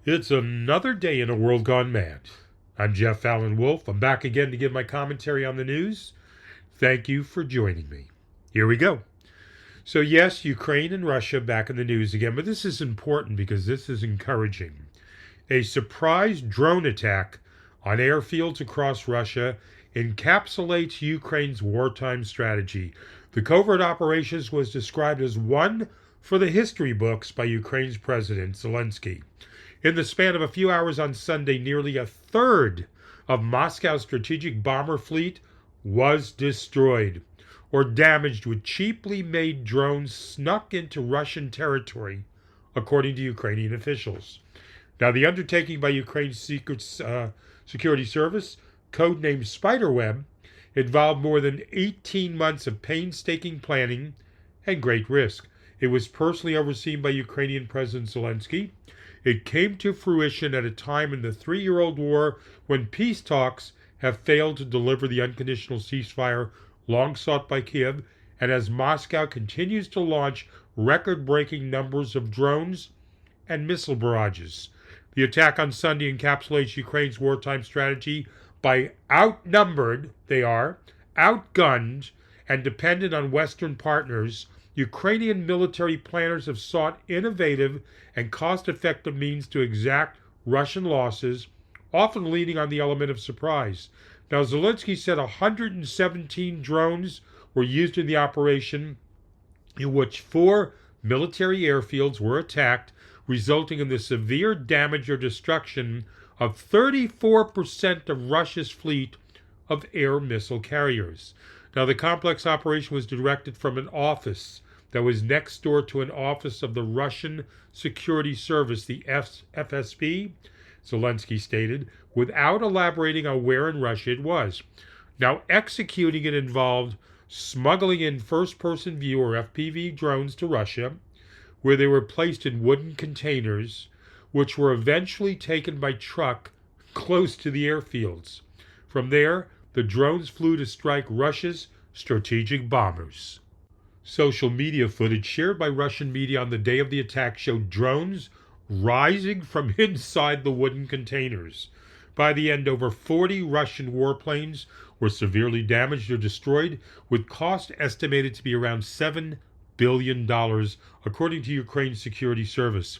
It's another day in a world gone mad. I'm Jeff Allen Wolf. I'm back again to give my commentary on the news. Thank you for joining me. Here we go. So, yes, Ukraine and Russia back in the news again, but this is important because this is encouraging. A surprise drone attack on airfields across Russia encapsulates Ukraine's wartime strategy. The covert operations was described as one for the history books by Ukraine's President Zelensky. In the span of a few hours on Sunday, nearly a third of Moscow's strategic bomber fleet was destroyed or damaged with cheaply made drones snuck into Russian territory, according to Ukrainian officials. Now, the undertaking by Ukraine's Security Service, codenamed Spiderweb, involved more than 18 months of painstaking planning and great risk. It was personally overseen by Ukrainian President Zelensky. It came to fruition at a time in the three-year-old war when peace talks have failed to deliver the unconditional ceasefire long sought by Kiev, and as Moscow continues to launch record-breaking numbers of drones and missile barrages. The attack on Sunday encapsulates Ukraine's wartime strategy by outnumbered, outgunned, and dependent on Western partners. Ukrainian military planners have sought innovative and cost-effective means to exact Russian losses, often leaning on the element of surprise. Now, Zelensky said 117 drones were used in the operation, in which 4 military airfields were attacked, resulting in the severe damage or destruction of 34% of Russia's fleet of air missile carriers. Now, the complex operation was directed from an office that was next door to an office of the Russian Security Service, the FSB, Zelensky stated, without elaborating on where in Russia it was. Now, executing it involved smuggling in first-person view, or FPV, drones to Russia, where they were placed in wooden containers, which were eventually taken by truck close to the airfields. From there, the drones flew to strike Russia's strategic bombers. Social media footage shared by Russian media on the day of the attack showed drones rising from inside the wooden containers. By the end, over 40 Russian warplanes were severely damaged or destroyed, with cost estimated to be around $7 billion, according to Ukraine's security service.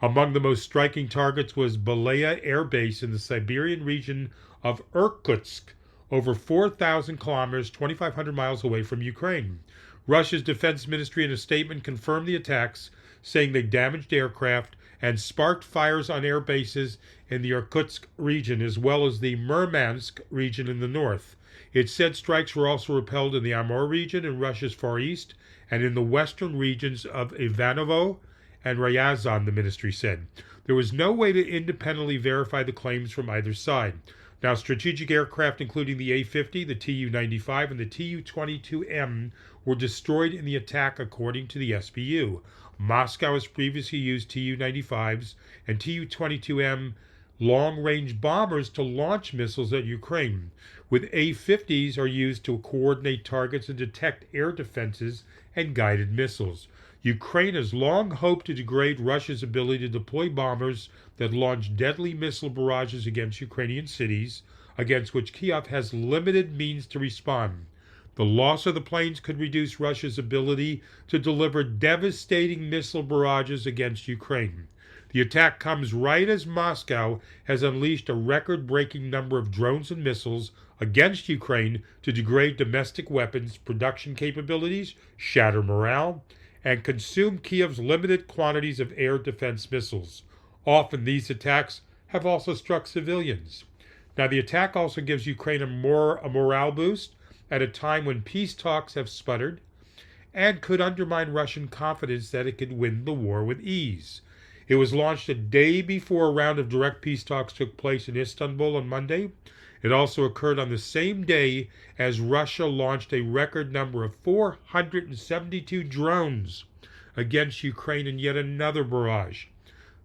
Among the most striking targets was Belaya Air Base in the Siberian region of Irkutsk, over 4,000 kilometers, 2,500 miles away from Ukraine. Russia's defense ministry in a statement confirmed the attacks, saying they damaged aircraft and sparked fires on air bases in the Irkutsk region as well as the Murmansk region in the north. It said strikes were also repelled in the Amur region in Russia's far east and in the western regions of Ivanovo and Ryazan, the ministry said. There was no way to independently verify the claims from either side. Now, strategic aircraft including the A-50, the Tu-95, and the Tu-22M were destroyed in the attack, according to the SBU. Moscow has previously used Tu-95s and Tu-22M long-range bombers to launch missiles at Ukraine, with A-50s are used to coordinate targets and detect air defenses and guided missiles. Ukraine has long hoped to degrade Russia's ability to deploy bombers that launch deadly missile barrages against Ukrainian cities, against which Kiev has limited means to respond. The loss of the planes could reduce Russia's ability to deliver devastating missile barrages against Ukraine. The attack comes right as Moscow has unleashed a record-breaking number of drones and missiles against Ukraine to degrade domestic weapons production capabilities, shatter morale, and consume Kiev's limited quantities of air defense missiles. Often these attacks have also struck civilians. Now, the attack also gives Ukraine a morale boost at a time when peace talks have sputtered and could undermine Russian confidence that it could win the war with ease. It was launched a day before a round of direct peace talks took place in Istanbul on Monday. It also occurred on the same day as Russia launched a record number of 472 drones against Ukraine in yet another barrage.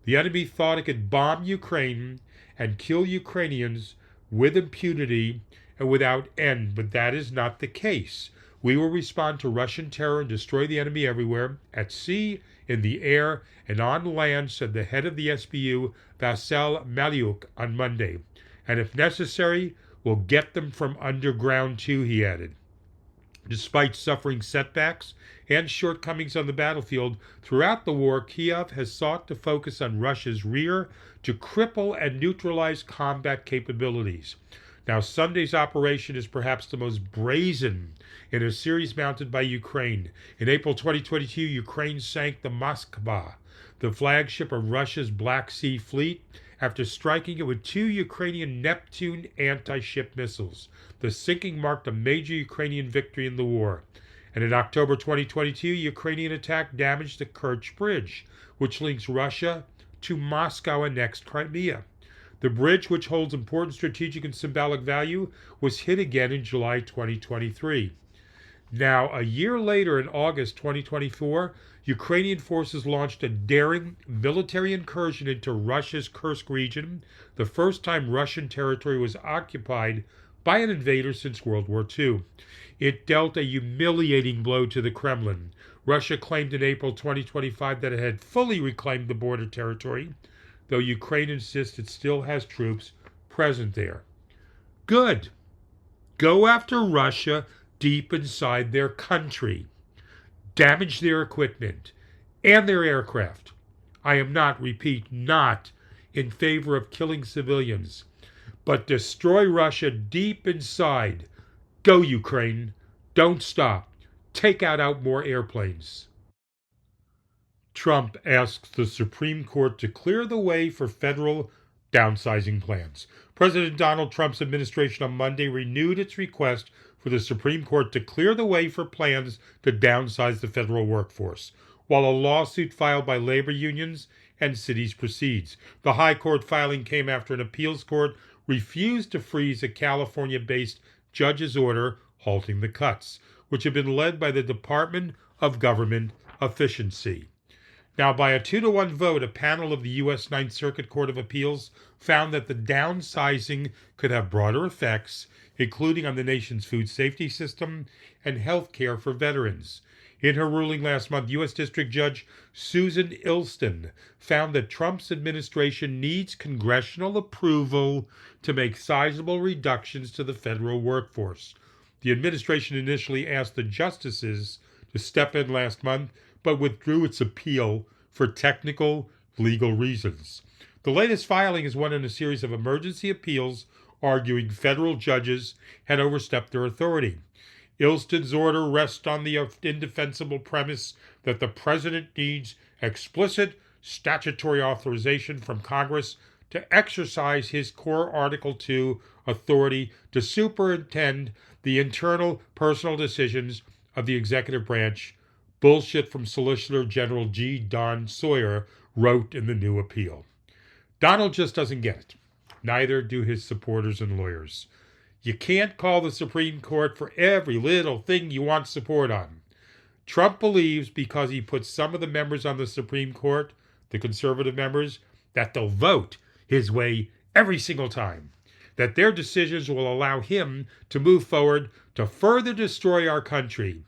The enemy thought it could bomb Ukraine and kill Ukrainians with impunity and without end, but that is not the case. We will respond to Russian terror and destroy the enemy everywhere, at sea, in the air and on land, said the head of the SBU, Vasyl Maliuk, on Monday. And if necessary, we'll get them from underground too, he added. Despite suffering setbacks and shortcomings on the battlefield throughout the war, Kiev has sought to focus on Russia's rear to cripple and neutralize combat capabilities. Now, Sunday's operation is perhaps the most brazen in a series mounted by Ukraine. In April 2022, Ukraine sank the Moskva, the flagship of Russia's Black Sea Fleet, after striking it with 2 Ukrainian Neptune anti-ship missiles. The sinking marked a major Ukrainian victory in the war. And in October 2022, Ukrainian attack damaged the Kerch Bridge, which links Russia to Moscow-annexed Crimea. The bridge, which holds important strategic and symbolic value, was hit again in July 2023. Now, a year later, in August 2024, Ukrainian forces launched a daring military incursion into Russia's Kursk region, the first time Russian territory was occupied by an invader since World War II. It dealt a humiliating blow to the Kremlin. Russia claimed in April 2025 that it had fully reclaimed the border territory, though Ukraine insists it still has troops present there. Good. Go after Russia deep inside their country. Damage their equipment and their aircraft. I am not, repeat, not in favor of killing civilians, but destroy Russia deep inside. Go, Ukraine. Don't stop. Take out more airplanes. Trump asks the Supreme Court to clear the way for federal downsizing plans. President Donald Trump's administration on Monday renewed its request for the Supreme Court to clear the way for plans to downsize the federal workforce, while a lawsuit filed by labor unions and cities proceeds. The High Court filing came after an appeals court refused to freeze a California-based judge's order halting the cuts, which had been led by the Department of Government Efficiency. Now, by a 2-to-1 vote, a panel of the U.S. Ninth Circuit Court of Appeals found that the downsizing could have broader effects, including on the nation's food safety system and health care for veterans. In her ruling last month, U.S. District Judge Susan Ilston found that Trump's administration needs congressional approval to make sizable reductions to the federal workforce. The administration initially asked the justices to step in last month, but withdrew its appeal for technical legal reasons. The latest filing is one in a series of emergency appeals arguing federal judges had overstepped their authority. Ilston's order rests on the indefensible premise that the president needs explicit statutory authorization from Congress to exercise his core Article II authority to superintend the internal personal decisions of the executive branch. Bullshit from Solicitor General G. Don Sawyer wrote in the new appeal. Donald just doesn't get it. Neither do his supporters and lawyers. You can't call the Supreme Court for every little thing you want support on. Trump believes because he puts some of the members on the Supreme Court, the conservative members, that they'll vote his way every single time, that their decisions will allow him to move forward to further destroy our country.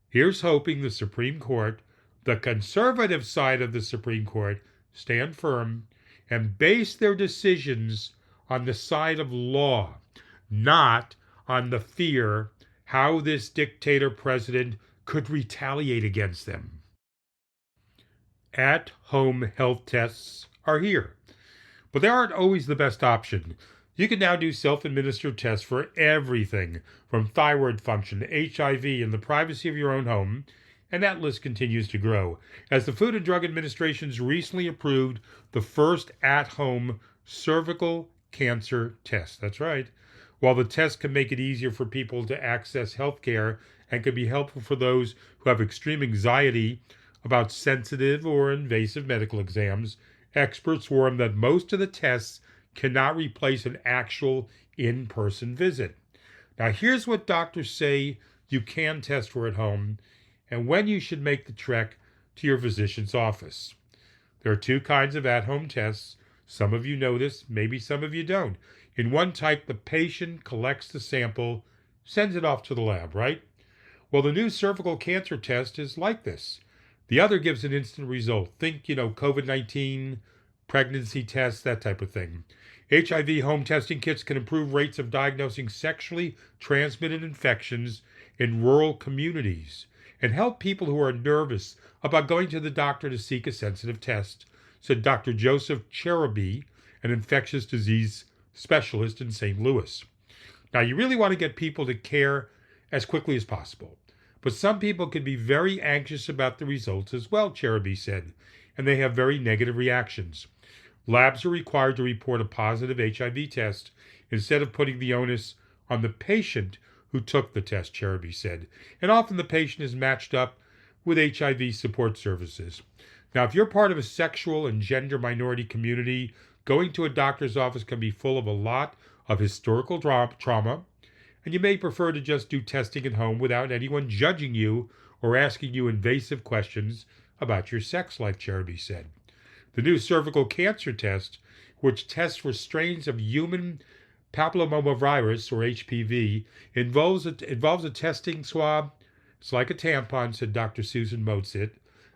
Here's hoping the Supreme Court, the conservative side of the Supreme Court, stand firm and base their decisions on the side of law, not on the fear how this dictator president could retaliate against them. At-home health tests are here, but they aren't always the best option. You can now do self-administered tests for everything from thyroid function to HIV in the privacy of your own home, and that list continues to grow, as the Food and Drug Administration's recently approved the first at-home cervical cancer test. That's right. While the test can make it easier for people to access health care and can be helpful for those who have extreme anxiety about sensitive or invasive medical exams, experts warn that most of the tests cannot replace an actual in-person visit. Now, here's what doctors say you can test for at home and when you should make the trek to your physician's office. There are 2 kinds of at-home tests. Some of you know this, maybe some of you don't. In one type, the patient collects the sample, sends it off to the lab, right? Well, the new cervical cancer test is like this. The other gives an instant result. Think, COVID-19, pregnancy tests, that type of thing. HIV home testing kits can improve rates of diagnosing sexually transmitted infections in rural communities and help people who are nervous about going to the doctor to seek a sensitive test, said Dr. Joseph Cheruby, an infectious disease specialist in St. Louis. Now, you really want to get people to care as quickly as possible. But some people can be very anxious about the results as well, Cheruby said, and they have very negative reactions. Labs are required to report a positive HIV test instead of putting the onus on the patient who took the test, Cheruby said. And often the patient is matched up with HIV support services. Now, if you're part of a sexual and gender minority community, going to a doctor's office can be full of a lot of historical trauma, and you may prefer to just do testing at home without anyone judging you or asking you invasive questions about your sex life, Cheruby said. The new cervical cancer test, which tests for strains of human papillomavirus, or HPV, involves a testing swab. It's like a tampon, said Dr. Susan Motsit,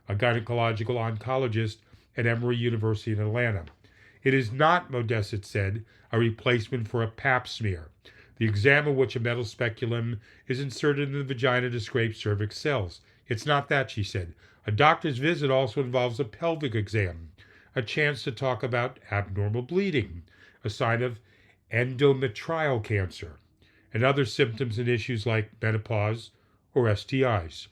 a gynecological oncologist at Emory University in Atlanta. It is not, Modestit said, a replacement for a pap smear, the exam in which a metal speculum is inserted in the vagina to scrape cervix cells. It's not that, she said. A doctor's visit also involves a pelvic exam, a chance to talk about abnormal bleeding, a sign of endometrial cancer, and other symptoms and issues like menopause or STIs.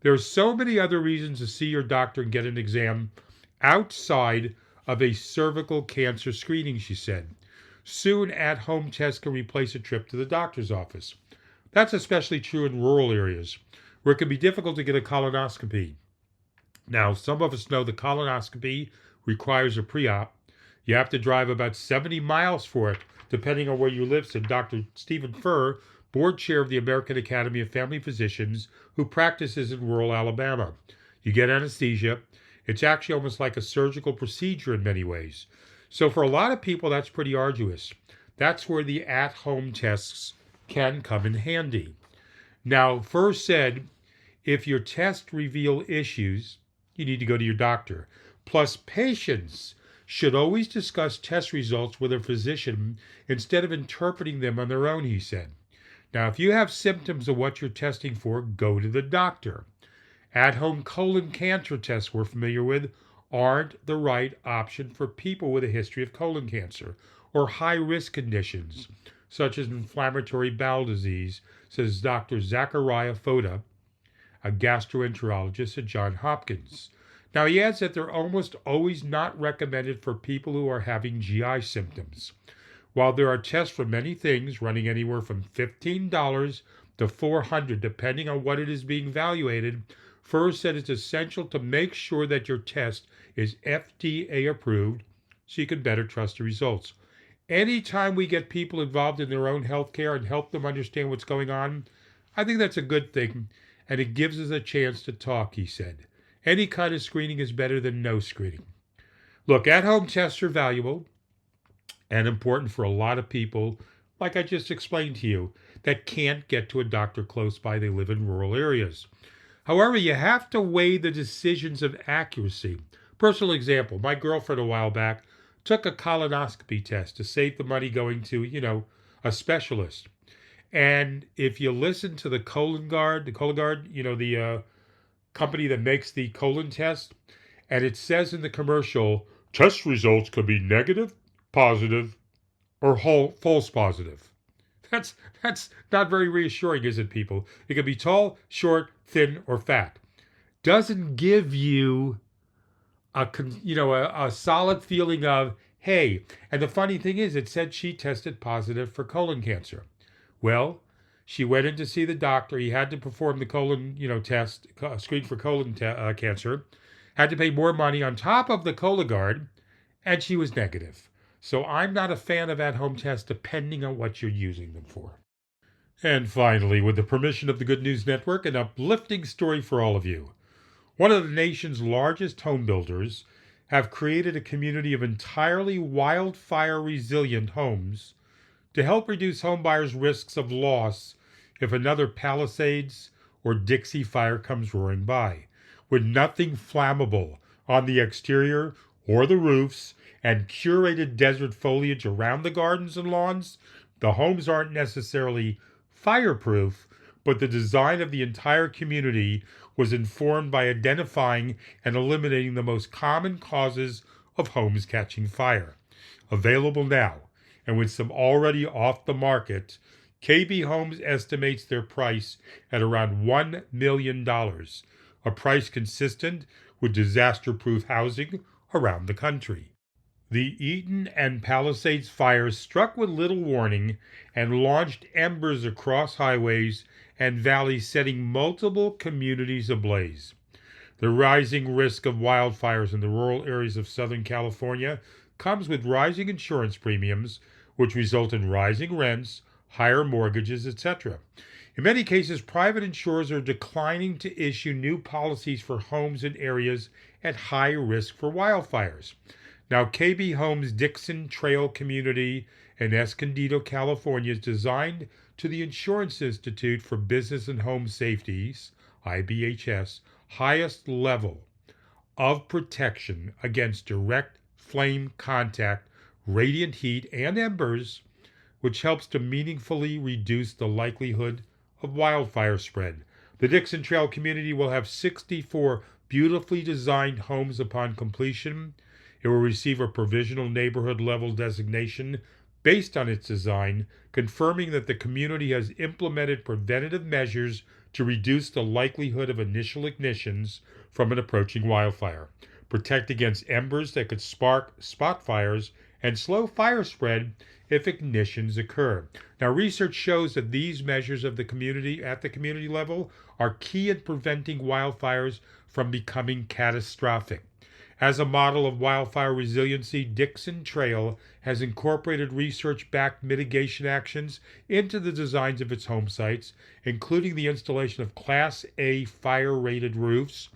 There are so many other reasons to see your doctor and get an exam outside of a cervical cancer screening, she said. Soon, at-home tests can replace a trip to the doctor's office. That's especially true in rural areas, where it can be difficult to get a colonoscopy. Now, some of us know the colonoscopy requires a pre-op. You have to drive about 70 miles for it, depending on where you live, said Dr. Stephen Furr, board chair of the American Academy of Family Physicians, who practices in rural Alabama. You get anesthesia. It's actually almost like a surgical procedure in many ways. So for a lot of people, that's pretty arduous. That's where the at-home tests can come in handy. Now, Furr said, if your tests reveal issues, you need to go to your doctor. Plus, patients should always discuss test results with a physician instead of interpreting them on their own, he said. Now, if you have symptoms of what you're testing for, go to the doctor. At-home colon cancer tests we're familiar with aren't the right option for people with a history of colon cancer or high-risk conditions, such as inflammatory bowel disease, says Dr. Zachariah Foda, a gastroenterologist at Johns Hopkins. Now, he adds that they're almost always not recommended for people who are having GI symptoms. While there are tests for many things, running anywhere from $15 to $400, depending on what it is being evaluated, Furr said it's essential to make sure that your test is FDA approved so you can better trust the results. Anytime we get people involved in their own health care and help them understand what's going on, I think that's a good thing, and it gives us a chance to talk, he said. Any kind of screening is better than no screening. Look, at-home tests are valuable and important for a lot of people, like I just explained to you, that can't get to a doctor close by. They live in rural areas. However, you have to weigh the decisions of accuracy. Personal example, my girlfriend a while back took a colonoscopy test to save the money going to, a specialist. And if you listen to the Cologuard, the company that makes the colon test, and it says in the commercial, test results could be negative, positive, or false positive. That's not very reassuring, is it, people? It can be tall, short, thin, or fat. Doesn't give you a solid feeling of, hey. And the funny thing is, it said she tested positive for colon cancer. Well, she went in to see the doctor. He had to perform the colon, test, screen for colon cancer. Had to pay more money on top of the Cologuard, and she was negative. So I'm not a fan of at-home tests depending on what you're using them for. And finally, with the permission of the Good News Network, an uplifting story for all of you. One of the nation's largest home builders have created a community of entirely wildfire-resilient homes to help reduce homebuyers' risks of loss if another Palisades or Dixie fire comes roaring by. with nothing flammable on the exterior or the roofs and curated desert foliage around the gardens and lawns, the homes aren't necessarily fireproof, but the design of the entire community was informed by identifying and eliminating the most common causes of homes catching fire. Available now, and with some already off the market, KB Homes estimates their price at around $1 million, a price consistent with disaster-proof housing around the country. The Eaton and Palisades fires struck with little warning and launched embers across highways and valleys, setting multiple communities ablaze. The rising risk of wildfires in the rural areas of Southern California comes with rising insurance premiums, which result in rising rents, higher mortgages, etc. In many cases, private insurers are declining to issue new policies for homes in areas at high risk for wildfires. Now, KB Homes' Dixon Trail community in Escondido, California is designed to the Insurance Institute for Business and Home Safety's, IBHS, highest level of protection against direct flame contact, radiant heat, and embers, which helps to meaningfully reduce the likelihood of wildfire spread. The Dixon Trail community will have 64 beautifully designed homes upon completion. It will receive a provisional neighborhood level designation based on its design, confirming that the community has implemented preventative measures to reduce the likelihood of initial ignitions from an approaching wildfire, protect against embers that could spark spot fires, and slow fire spread if ignitions occur. Now, research shows that these measures of the community at the community level are key in preventing wildfires from becoming catastrophic. As a model of wildfire resiliency, Dixon Trail has incorporated research-backed mitigation actions into the designs of its home sites, including the installation of Class A fire-rated roofs,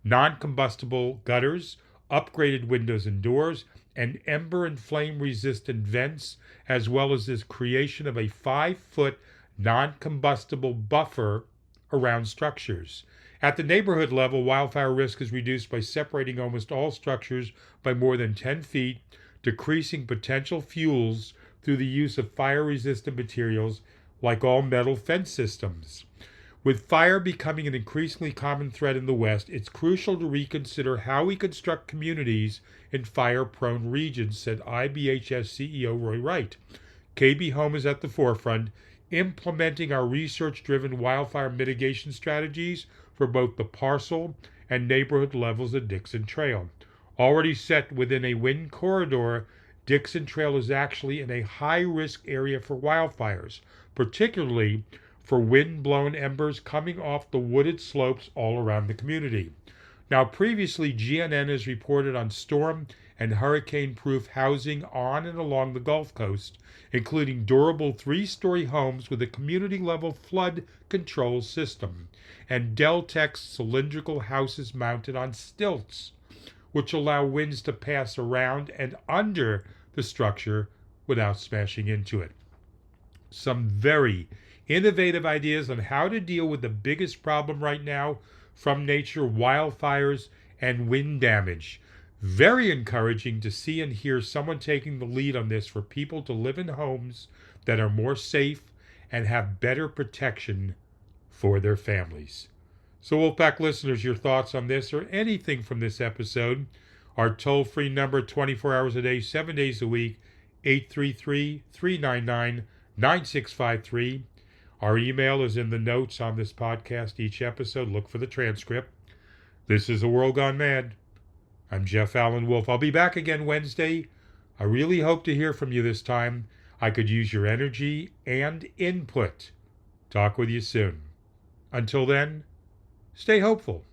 non-combustible gutters, upgraded windows and doors, and ember and flame-resistant vents, as well as the creation of a 5-foot non-combustible buffer around structures. At the neighborhood level, wildfire risk is reduced by separating almost all structures by more than 10 feet, decreasing potential fuels through the use of fire-resistant materials like all metal fence systems. With fire becoming an increasingly common threat in the West, it's crucial to reconsider how we construct communities in fire-prone regions, said IBHS CEO Roy Wright. KB Home is at the forefront, implementing our research-driven wildfire mitigation strategies for both the parcel and neighborhood levels of Dixon Trail. Already set within a wind corridor, Dixon Trail is actually in a high-risk area for wildfires, particularly for wind-blown embers coming off the wooded slopes all around the community. Now, previously, GNN has reported on storm and hurricane-proof housing on and along the Gulf Coast, including durable 3-story homes with a community-level flood control system, and Deltek's cylindrical houses mounted on stilts, which allow winds to pass around and under the structure without smashing into it. Some very innovative ideas on how to deal with the biggest problem right now from nature: wildfires and wind damage. Very encouraging to see and hear someone taking the lead on this for people to live in homes that are more safe and have better protection for their families. So, Wolfpack listeners, your thoughts on this or anything from this episode, our toll-free number 24 hours a day, 7 days a week, 833-399-9653. Our email is in the notes on this podcast each episode. Look for the transcript. This is A World Gone Mad. I'm Jeff Allen Wolf. I'll be back again Wednesday. I really hope to hear from you this time. I could use your energy and input. Talk with you soon. Until then, stay hopeful.